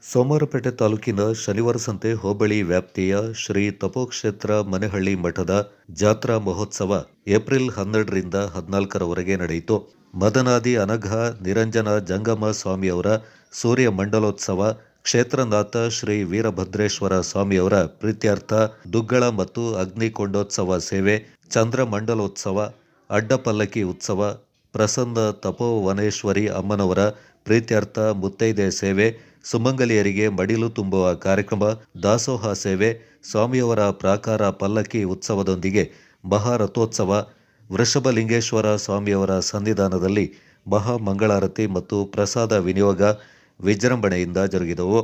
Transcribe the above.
ಸೋಮವಾರಪೇಟೆ ತಾಲೂಕಿನ ಶನಿವಾರ ಸಂತೆ ಹೋಬಳಿ ವ್ಯಾಪ್ತಿಯ ಶ್ರೀ ತಪೋಕ್ಷೇತ್ರ ಮನೆಹಳ್ಳಿ ಮಠದ ಜಾತ್ರಾ ಮಹೋತ್ಸವ ಏಪ್ರಿಲ್ 12ರಿಂದ 14ರವರೆಗೆ ನಡೆಯಿತು. ಮದನಾದಿ ಅನಘ ನಿರಂಜನ ಜಂಗಮ ಸ್ವಾಮಿಯವರ ಸೂರ್ಯ ಮಂಡಲೋತ್ಸವ, ಕ್ಷೇತ್ರನಾಥ ಶ್ರೀ ವೀರಭದ್ರೇಶ್ವರ ಸ್ವಾಮಿಯವರ ಪ್ರೀತ್ಯರ್ಥ ದುಗ್ಗಳ ಮತ್ತು ಅಗ್ನಿಕೊಂಡೋತ್ಸವ ಸೇವೆ, ಚಂದ್ರ ಮಂಡಲೋತ್ಸವ, ಅಡ್ಡಪಲ್ಲಕ್ಕಿ ಉತ್ಸವ, ಪ್ರಸನ್ನ ತಪೋವನೇಶ್ವರಿ ಅಮ್ಮನವರ ಪ್ರೀತ್ಯರ್ಥ ಮುತ್ತೈದೆ ಸೇವೆ, ಸುಮಂಗಲಿಯರಿಗೆ ಮಡಿಲು ತುಂಬುವ ಕಾರ್ಯಕ್ರಮ, ದಾಸೋಹ ಸೇವೆ, ಸ್ವಾಮಿಯವರ ಪ್ರಾಕಾರ ಪಲ್ಲಕ್ಕಿ ಉತ್ಸವದೊಂದಿಗೆ ಮಹಾರಥೋತ್ಸವ, ವೃಷಭಲಿಂಗೇಶ್ವರ ಸ್ವಾಮಿಯವರ ಸನ್ನಿಧಾನದಲ್ಲಿ ಮಹಾಮಂಗಳಾರತಿ ಮತ್ತು ಪ್ರಸಾದ ವಿನಿಯೋಗ ವಿಜೃಂಭಣೆಯಿಂದ ಜರುಗಿದವು.